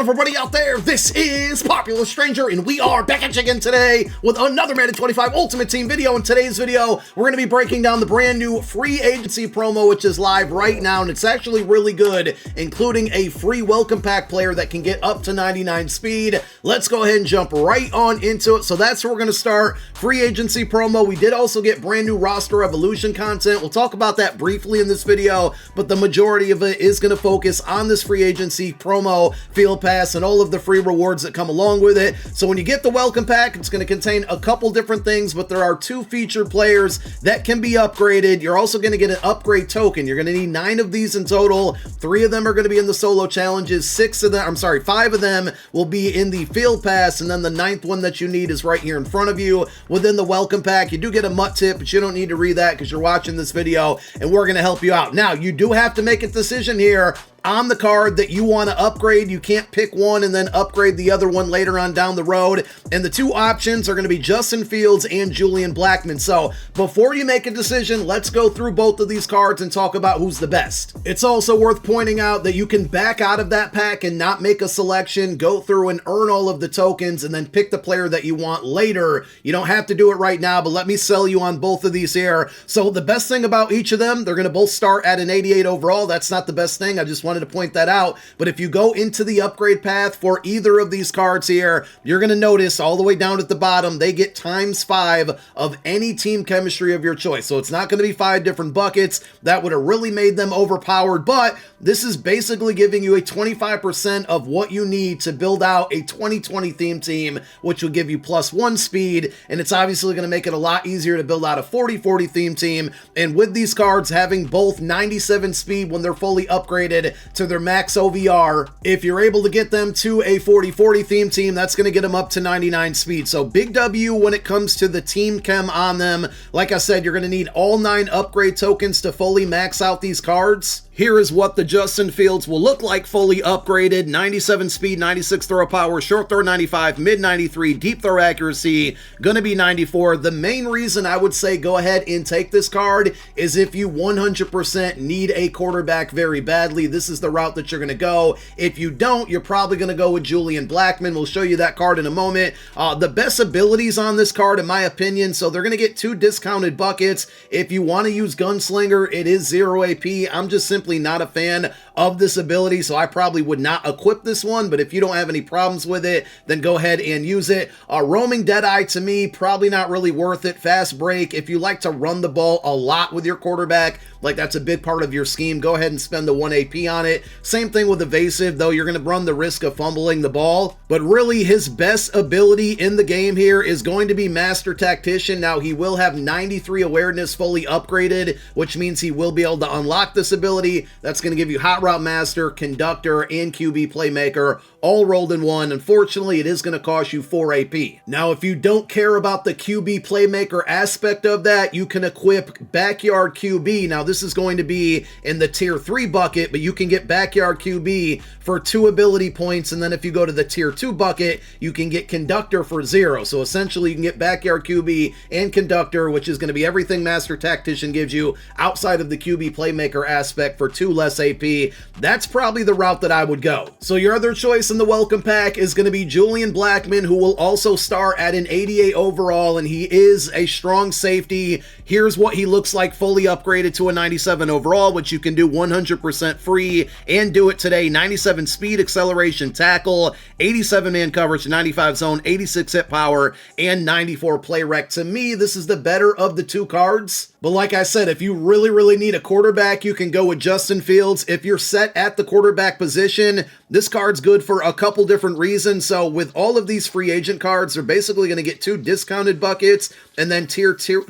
everybody out there, this is Popular Stranger, and we are back at you again today with another Madden 25 Ultimate Team video. In today's video, we're going to be breaking down the brand new free agency promo, which is live right now, and it's actually really good, including a free welcome pack player that can get up to 99 speed. Let's go ahead and jump right on into it. So that's where we're going to start. Free agency promo. We did also get brand new roster evolution content. We'll talk about that briefly in this video, but the majority of it is going to focus on this free agency promo, field pass, and all of the free rewards that come along with it. So when you get the welcome pack, it's going to contain a couple different things, but there are two featured players that can be upgraded. You're also going to get an upgrade token. You're going to need 9 of these in total. 3 of them are going to be in the solo challenges. 5 of them will be in the field pass, and then the 9th one that you need is right here in front of you within the welcome pack. You do get a MUT tip, but you don't need to read that because you're watching this video and we're going to help you out. Now, you do have to make a decision here on the card that you want to upgrade. You can't pick one and then upgrade the other one later on down the road. And the two options are going to be Justin Fields and Julian Blackman. So before you make a decision, let's go through both of these cards and talk about who's the best. It's also worth pointing out that you can back out of that pack and not make a selection, go through and earn all of the tokens, and then pick the player that you want later. You don't have to do it right now, but let me sell you on both of these here. So the best thing about each of them, they're going to both start at an 88 overall. That's not the best thing. I just wanted to point that out. But if you go into the upgrade path for either of these cards here, you're going to notice all the way down at the bottom, they get ×5 of any team chemistry of your choice. So it's not going to be 5 different buckets. That would have really made them overpowered, but this is basically giving you a 25% of what you need to build out a 2020 theme team, which will give you +1 speed, and it's obviously going to make it a lot easier to build out a 40-40 theme team. And with these cards having both 97 speed when they're fully upgraded to their max OVR, if you're able to get them to a 40-40 theme team, that's going to get them up to 99 speed. So big W when it comes to the team chem on them. Like I said, you're going to need all 9 upgrade tokens to fully max out these cards. Here is what the Justin Fields will look like fully upgraded. 97 speed, 96 throw power, short throw 95, mid 93, deep throw accuracy, gonna be 94. The main reason I would say go ahead and take this card is if you 100% need a quarterback very badly. This is the route that you're gonna go. If you don't, you're probably gonna go with Julian Blackman. We'll show you that card in a moment. The best abilities on this card, in my opinion, so they're gonna get 2 discounted buckets. If you wanna use Gunslinger, it is 0 AP. I'm just simply not a fan of this ability, so I probably would not equip this one, but if you don't have any problems with it, then go ahead and use it. Roaming Deadeye, to me, probably not really worth it. Fast break, if you like to run the ball a lot with your quarterback, like that's a big part of your scheme, go ahead and spend the 1 AP on it. Same thing with Evasive, though you're going to run the risk of fumbling the ball, but really his best ability in the game here is going to be Master Tactician. Now he will have 93 awareness fully upgraded, which means he will be able to unlock this ability. That's going to give you Hot Route Master, Conductor, and QB Playmaker all rolled in one. Unfortunately, it is going to cost you 4 AP. Now, if you don't care about the QB Playmaker aspect of that, you can equip Backyard QB. Now, this is going to be in the Tier 3 bucket, but you can get Backyard QB for 2 ability points, and then if you go to the Tier 2 bucket, you can get Conductor for 0. So essentially, you can get Backyard QB and Conductor, which is going to be everything Master Tactician gives you outside of the QB Playmaker aspect for 2 less AP. That's probably the route that I would go. So your other choice in the welcome pack is going to be Julian Blackman, who will also start at an 88 overall, and he is a strong safety. Here's what he looks like fully upgraded to a 97 overall, which you can do 100% free and do it today. 97 speed, acceleration, tackle, 87 man coverage, 95 zone, 86 hit power, and 94 play rec. To me, this is the better of the 2 cards. But like I said, if you really need a quarterback, you can go with Justin Fields. If you're set at the quarterback position, this card's good for a couple different reasons. So with all of these free agent cards, they're basically going to get 2 discounted buckets, and then tier 2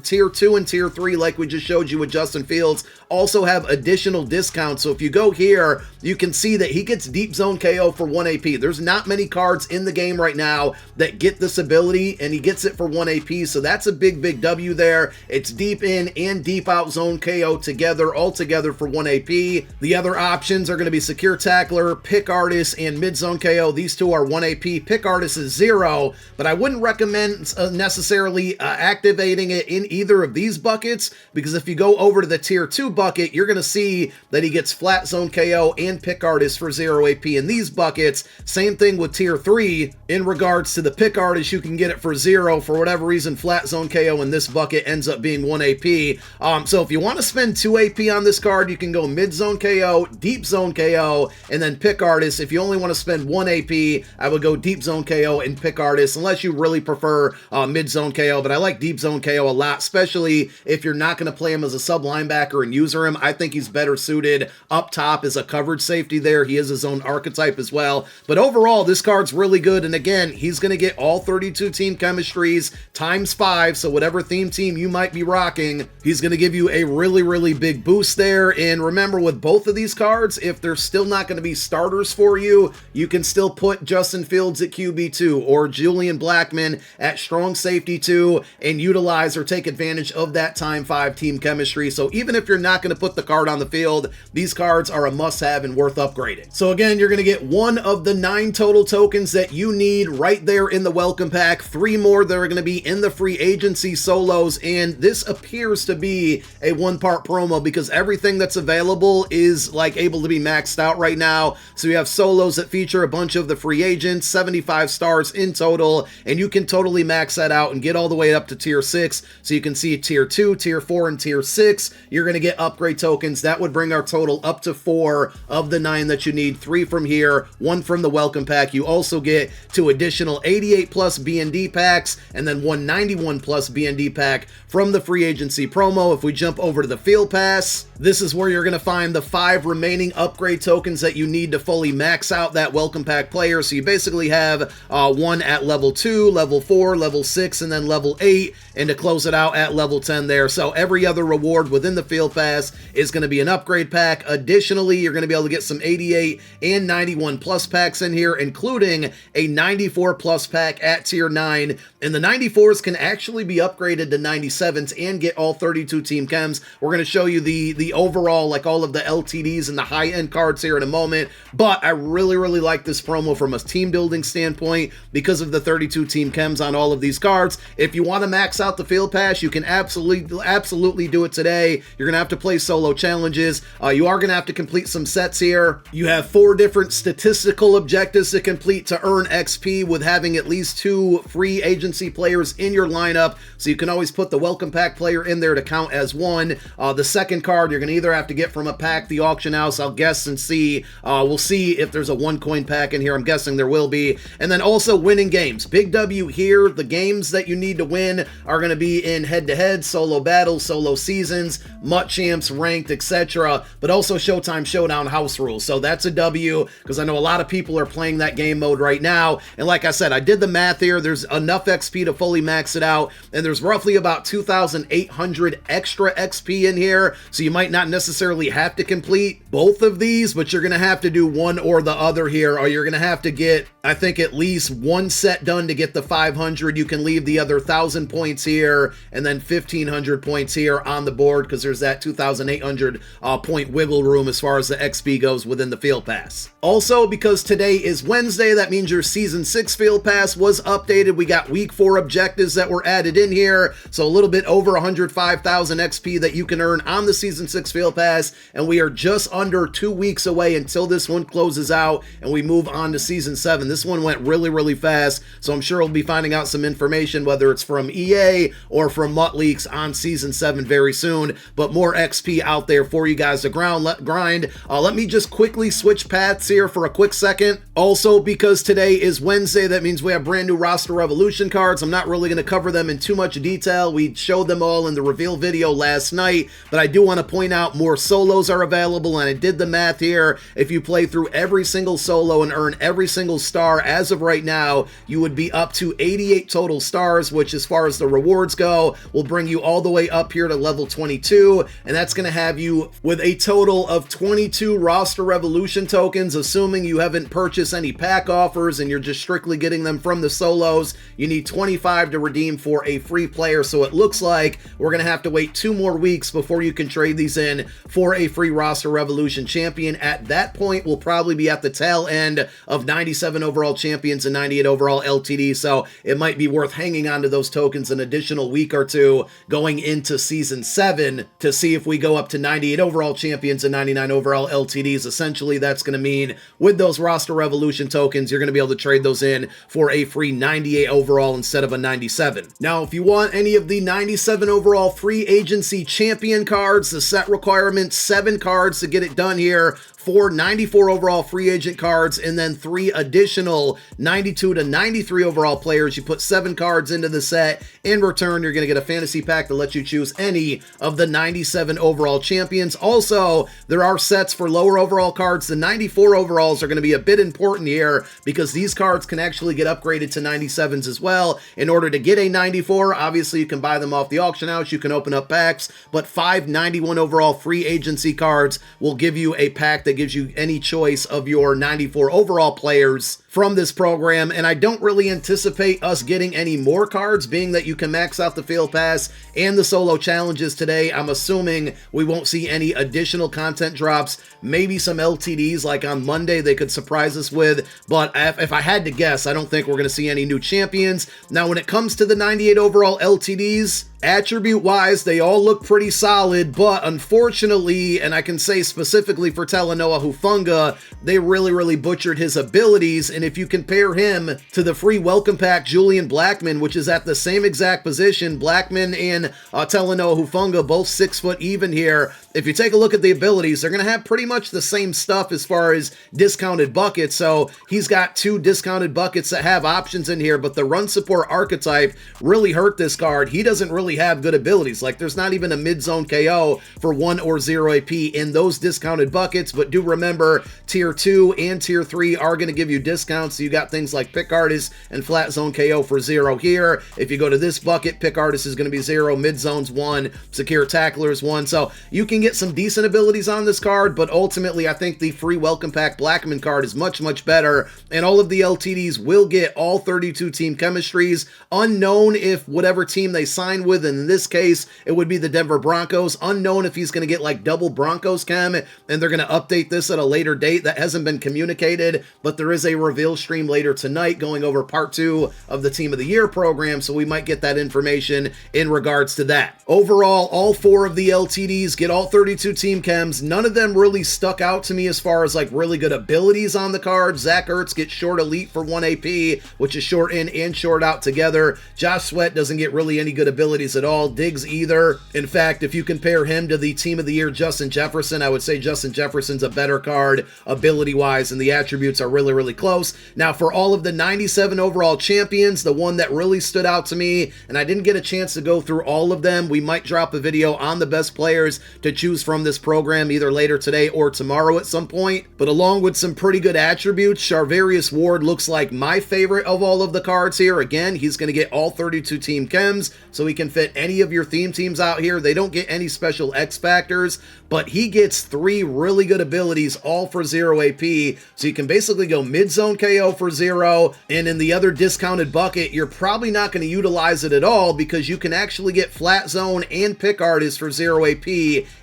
and tier 3, like we just showed you with Justin Fields, also have additional discounts. So if you go here, you can see that he gets deep zone KO for 1 AP. There's not many cards in the game right now that get this ability, and he gets it for 1 AP. So that's a big W there. It's deep in and deep out zone KO together, all together for 1 AP. The other options are going to be Secure Tackler, Pickard Artist and Mid Zone KO, these two are 1 AP. Pick Artist is 0, but I wouldn't recommend necessarily activating it in either of these buckets, because if you go over to the tier 2 bucket, you're going to see that he gets Flat Zone KO and Pick Artist for 0 AP in these buckets. Same thing with tier 3. In regards to the Pick Artist, you can get it for 0. For whatever reason, Flat Zone KO in this bucket ends up being 1 AP. So if you want to spend 2 AP on this card, you can go Mid Zone KO, Deep Zone KO, and then Pick Artist. If you only want to spend 1 AP, I would go Deep Zone KO and Pick Artist, unless you really prefer Mid Zone KO. But I like Deep Zone KO a lot, especially if you're not going to play him as a sub linebacker and user him. I think he's better suited up top as a coverage safety there. He is his own archetype as well. But overall, this card's really good. And again, he's going to get all 32 team chemistries times 5. So whatever theme team you might be rocking, he's going to give you a really, really big boost there. And remember, with both of these cards, if they're still not going to be starters for you, you can still put Justin Fields at QB2 or Julian Blackman at strong safety 2 and utilize or take advantage of that time 5 team chemistry. So even if you're not going to put the card on the field, these cards are a must-have and worth upgrading. So again, you're going to get 1 of the 9 total tokens that you need right there in the welcome pack, 3 more that are going to be in the free agency solos, and this appears to be a 1-part promo because everything that's available is like able to be maxed out right now. So you have solos that feature a bunch of the free agents, 75 stars in total, and you can totally max that out and get all the way up to tier 6. So you can see tier 2, tier 4, and tier 6. You're going to get upgrade tokens. That would bring our total up to 4 of the 9 that you need, 3 from here, 1 from the welcome pack. You also get 2 additional 88 plus BND packs and then 1 91 plus BND pack from the free agency promo. If we jump over to the field pass, this is where you're going to find the 5 remaining upgrade tokens that you need to fully max out that welcome pack player. So you basically have 1 at level 2, level 4, level 6, and then level 8, and to close it out at level 10 there. So every other reward within the field pass is going to be an upgrade pack. Additionally, you're going to be able to get some 88 and 91 plus packs in here, including a 94 plus pack at tier 9. And the 94s can actually be upgraded to 97s and get all 32 team chems. We're going to show you the overall, like all of the LTDs and the high-end cards here in a moment. But I really, really like this promo from a team building standpoint because of the 32 team chems on all of these cards. If you want to max out the field pass, you can absolutely do it today. You're going to have to play solo challenges. You are going to have to complete some sets here. You have 4 different statistical objectives to complete to earn XP with having at least 2 free agency players in your lineup. So you can always put the welcome pack player in there to count as 1. The second card you're going to either have to get from a pack, the auction house, I'll guess and see. We'll see if there's a 1 coin pack in here. I'm guessing there will be. And then also winning games. Big W here. The games that you need to win are going to be in head-to-head, solo battles, solo seasons, MUT champs, ranked, etc. But also Showtime Showdown house rules. So that's a W because I know a lot of people are playing that game mode right now. And like I said, I did the math here. There's enough XP to fully max it out. And there's roughly about 2,800 extra XP in here. So you might not necessarily have to complete both of these, but you're going to have to do one or the other here, or you're going to have to get, I think, at least 1 set done to get the 500. You can leave the other 1,000 points here and then 1,500 points here on the board because there's that 2,800 point wiggle room as far as the XP goes within the field pass. Also, because today is Wednesday, that means your Season 6 field pass was updated. We got Week 4 objectives that were added in here, so a little bit over 105,000 XP that you can earn on the Season 6 field pass, and we are just under 2 weeks away until this one closes out and we move on to Season 7. This one went really, really fast, so I'm sure we'll be finding out some information, whether it's from EA or from MUT Leaks on Season 7 very soon, but more XP out there for you guys to grind. Let me just quickly switch paths here for a quick second. Also, because today is Wednesday, that means we have brand new roster revolution cards. I'm not really going to cover them in too much detail. We showed them all in the reveal video last night, but I do want to point out more solos are available, and I did the math here. If you play through every single solo and earn every single star OVR, as of right now, you would be up to 88 total stars, which as far as the rewards go, will bring you all the way up here to level 22, and that's going to have you with a total of 22 roster revolution tokens, assuming you haven't purchased any pack offers and you're just strictly getting them from the solos. You need 25 to redeem for a free player, so it looks like we're going to have to wait 2 more weeks before you can trade these in for a free roster revolution champion. At that point, we'll probably be at the tail end of 97 overall champions and 98 overall LTD, so it might be worth hanging on to those tokens an additional week or two going into season 7 to see if we go up to 98 overall champions and 99 overall LTDs. Essentially, that's going to mean with those roster revolution tokens, you're going to be able to trade those in for a free 98 overall instead of a 97. Now, if you want any of the 97 overall free agency champion cards, the set requirement 7 cards to get it done here, 4 94 overall free agent cards, and then 3 additional 92 to 93 overall players. You put 7 cards into the set. In return, you're going to get a fantasy pack that lets you choose any of the 97 overall champions. Also, there are sets for lower overall cards. The 94 overalls are going to be a bit important here because these cards can actually get upgraded to 97s as well. In order to get a 94, obviously you can buy them off the auction house, you can open up packs, but 5 91 overall free agency cards will give you a pack that gives you any choice of your 94 overall players from this program, and I don't really anticipate us getting any more cards, being that you can max out the Fail Pass and the solo challenges today. I'm assuming we won't see any additional content drops, maybe some LTDs like on Monday they could surprise us with, but if I had to guess, I don't think we're going to see any new champions. Now, when it comes to the 98 overall LTDs, attribute-wise, they all look pretty solid, but unfortunately, and I can say specifically for Talanoa Hufanga, they really butchered his abilities, and if you compare him to the free welcome pack Julian Blackman, which is at the same exact position, Blackman and Talanoa Hufanga, both 6 foot even here, if you take a look at the abilities, they're going to have pretty much the same stuff as far as discounted buckets, so he's got 2 discounted buckets that have options in here, but the run support archetype really hurt this card. He doesn't really have good abilities. Like, there's not even a mid-zone KO for 1 or 0 AP in those discounted buckets, but do remember tier 2 and tier 3 are going to give you discounts. So you got things like Pick Artist and Flat Zone KO for 0 here. If you go to this bucket, Pick Artist is going to be 0, mid-zone's 1, Secure Tackler's 1, so you can get some decent abilities on this card, but ultimately I think the free welcome pack Blackman card is much better, and all of the LTDs will get all 32 team chemistries. Unknown if whatever team they sign with, in this case it would be the Denver Broncos, unknown if he's going to get like double Broncos chem, and they're going to update this at a later date. That hasn't been communicated, but there is a reveal stream later tonight going over part 2 of the Team of the Year program, so we might get that information in regards to that. Overall, all 4 of the LTDs get all 32 team chems. None of them really stuck out to me as far as like really good abilities on the card. Zach Ertz gets short elite for 1 AP, which is short in and short out together. Josh Sweat doesn't get really any good abilities at all. Diggs either. In fact, if you compare him to the Team of the Year Justin Jefferson, I would say Justin Jefferson's a better card ability-wise, and the attributes are really close. Now, for all of the 97 overall champions, the one that really stood out to me, and I didn't get a chance to go through all of them, we might drop a video on the best players to choose from this program either later today or tomorrow at some point, but along with some pretty good attributes, Charvarius Ward looks like my favorite of all of the cards here. Again, he's going to get all 32 team chems, so he can fit any of your theme teams out here. They don't get any special X factors, but he gets 3 really good abilities, all for 0 AP, so you can basically go mid-zone KO for 0, and in the other discounted bucket, you're probably not going to utilize it at all because you can actually get Flat Zone and Pick Artist for 0 AP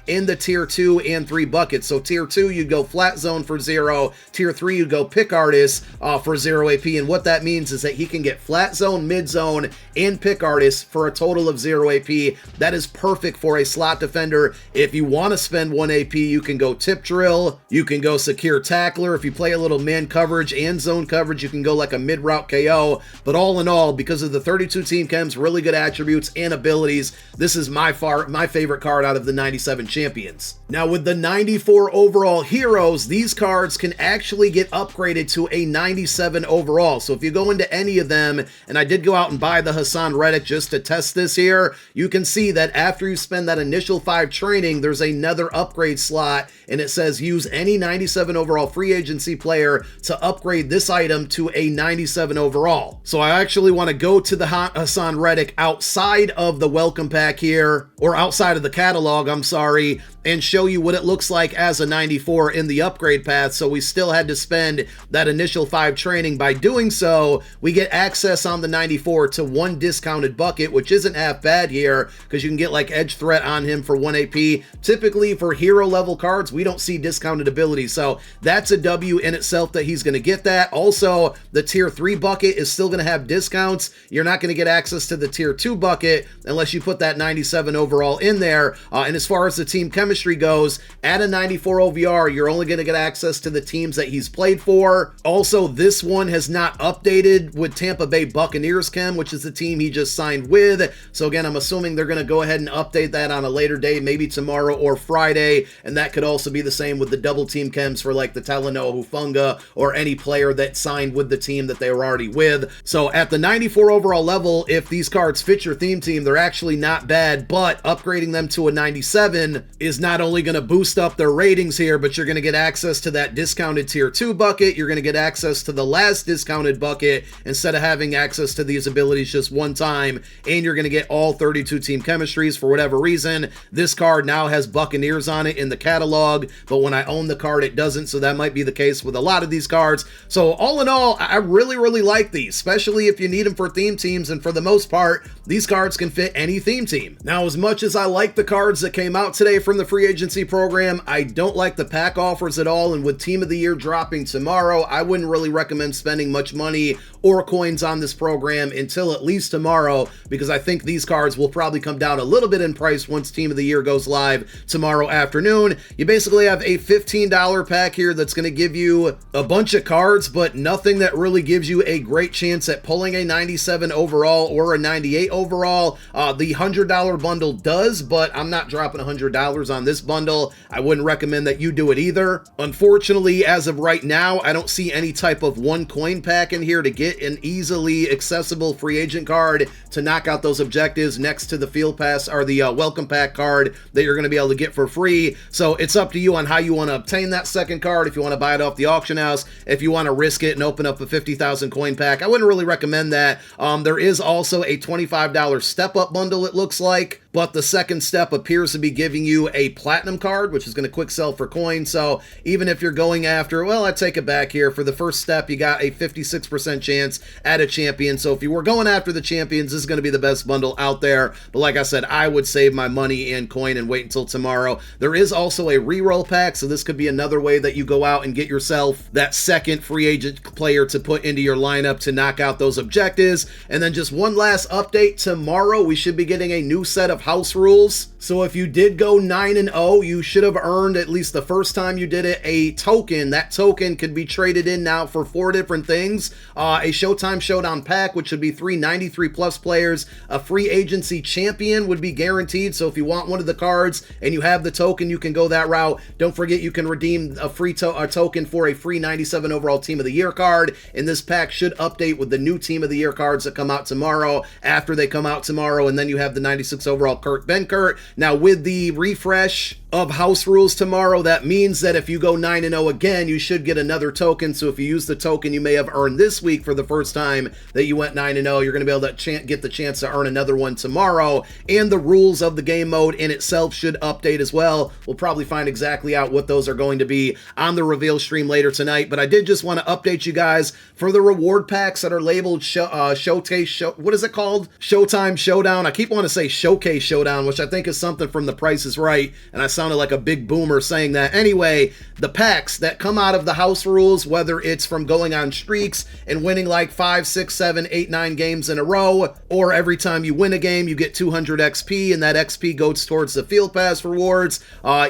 in the tier 2 and 3 buckets. So tier 2, you'd go Flat Zone for 0, tier 3, you'd go Pick Artist for 0 AP, and what that means is that he can get Flat Zone, Mid Zone, and Pick Artist for a total of 0 AP. That is perfect for a slot defender. If you want to spend 1 AP, you can go Tip Drill, you can go Secure Tackler. If you play a little man coverage and zone coverage, you can go like a mid-route KO, but all in all, because of the 32 team chems, really good attributes and abilities, this is my favorite card out of the 97 champions. Now with the 94 overall heroes, these cards can actually get upgraded to a 97 overall. So if you go into any of them, and I did go out and buy the Hassan Reddick just to test this here, you can see that after you spend that initial 5 training, there's another upgrade slot, and it says use any 97 overall free agency player to upgrade this item to a 97 overall. So I actually want to go to the Hassan Reddick outside of the welcome pack here, or outside of the catalog, I'm sorry, and show you what it looks like as a 94 in the upgrade path. So we still had to spend that initial 5 training. By doing so, we get access on the 94 to 1 discounted bucket, which isn't half bad here, because you can get like edge threat on him for 1 AP. Typically for hero level cards, we don't see discounted abilities, so that's a W in itself that he's going to get that. Also, the tier 3 bucket is still going to have discounts. You're not going to get access to the tier 2 bucket unless you put that 97 overall in there. And as far as the team chemistry goes, at a 94 OVR, you're only going to get access to the teams that he's played for. Also, this one has not updated with Tampa Bay Buccaneers chem, which is the team he just signed with. So again, I'm assuming they're going to go ahead and update that on a later day, maybe tomorrow or Friday. And that could also be the same with the double team chems for like the Talanoa Hufunga or any player that signed with the team that they were already with. So at the 94 overall level, if these cards fit your theme team, they're actually not bad, but upgrading them to a 97 is not only going to boost up their ratings here, but you're going to get access to that discounted tier 2 bucket. You're going to get access to the last discounted bucket instead of having access to these abilities just one time, and you're going to get all 32 team chemistries for whatever reason. This card now has Buccaneers on it in the catalog, but when I own the card, it doesn't, so that might be the case with a lot of these cards. So all in all, I really like these, especially if you need them for theme teams, and for the most part, these cards can fit any theme team. Now, as much as I like the cards that came out today from the free agency program, I don't like the pack offers at all, and with Team of the Year dropping tomorrow, I wouldn't really recommend spending much money or coins on this program until at least tomorrow, because I think these cards will probably come down a little bit in price once Team of the Year goes live tomorrow afternoon. You basically have a $15 pack here that's going to give you a bunch of cards, but nothing that really gives you a great chance at pulling a 97 overall or a 98 overall. The $100 bundle does, but I'm not dropping $100 on this bundle. I wouldn't recommend that you do it either. Unfortunately, as of right now, I don't see any type of 1 coin pack in here to get an easily accessible free agent card to knock out those objectives next to the field pass or the welcome pack card that you're going to be able to get for free. So it's up to you on how you want to obtain that second card. If you want to buy it off the auction house, if you want to risk it and open up a 50,000 coin pack, I wouldn't really recommend that. There is also a $25 step up bundle, it looks like, but the second step appears to be giving you a platinum card, which is going to quick sell for coins. So even if you're going after, well, I take it back here, for the first step, you got a 56% chance at a champion. So if you were going after the champions, this is going to be the best bundle out there. But like I said, I would save my money in coin and wait until tomorrow. There is also a reroll pack, so this could be another way that you go out and get yourself that second free agent player to put into your lineup to knock out those objectives. And then just one last update, tomorrow we should be getting a new set of house rules. So if you did go 9-0, you should have earned, at least the first time you did it, a token. That token could be traded in now for 4 different things. A Showtime Showdown pack, which would be 3 93 plus players. A free agency champion would be guaranteed. So if you want one of the cards and you have the token, you can go that route. Don't forget you can redeem a free token for a free 97 overall Team of the Year card. And this pack should update with the new Team of the Year cards that come out tomorrow, after they come out tomorrow. And then you have the 96 overall Kurt Benkert. Now with the refresh of house rules tomorrow, that means that if you go 9-0 again, you should get another token. So if you use the token you may have earned this week for the first time that you went 9-0, you're going to be able to get the chance to earn another one tomorrow. And the rules of the game mode in itself should update as well. We'll probably find exactly out what those are going to be on the reveal stream later tonight. But I did just want to update you guys for the reward packs that are labeled what is it called? Showtime Showdown. I keep wanting to say Showcase Showdown, which I think is something from The Price is Right, and I sounded like a big boomer saying that. Anyway, the packs that come out of the house rules, whether it's from going on streaks and winning like 5, 6, 7, 8, 9 games in a row, or every time you win a game you get 200 XP and that XP goes towards the field pass rewards,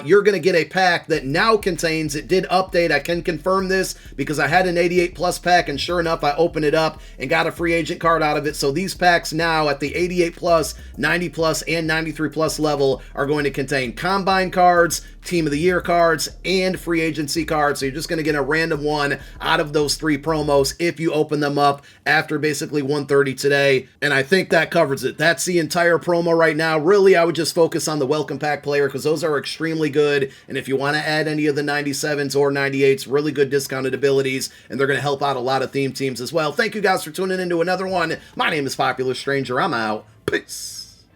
you're going to get a pack that now contains, it did update, I can confirm this because I had an 88 plus pack and sure enough I opened it up and got a free agent card out of it. So these packs now at the 88 plus, 90 plus, and 93 plus level level are going to contain Combine cards, Team of the Year cards, and free agency cards. So you're just going to get a random one out of those 3 promos if you open them up after basically 1:30 today. And I think that covers it. That's the entire promo right now. Really, I would just focus on the welcome pack player because those are extremely good. And if you want to add any of the 97s or 98s, really good discounted abilities, and they're going to help out a lot of theme teams as well. Thank you guys for tuning into another one. My name is Popular Stranger. I'm out. Peace.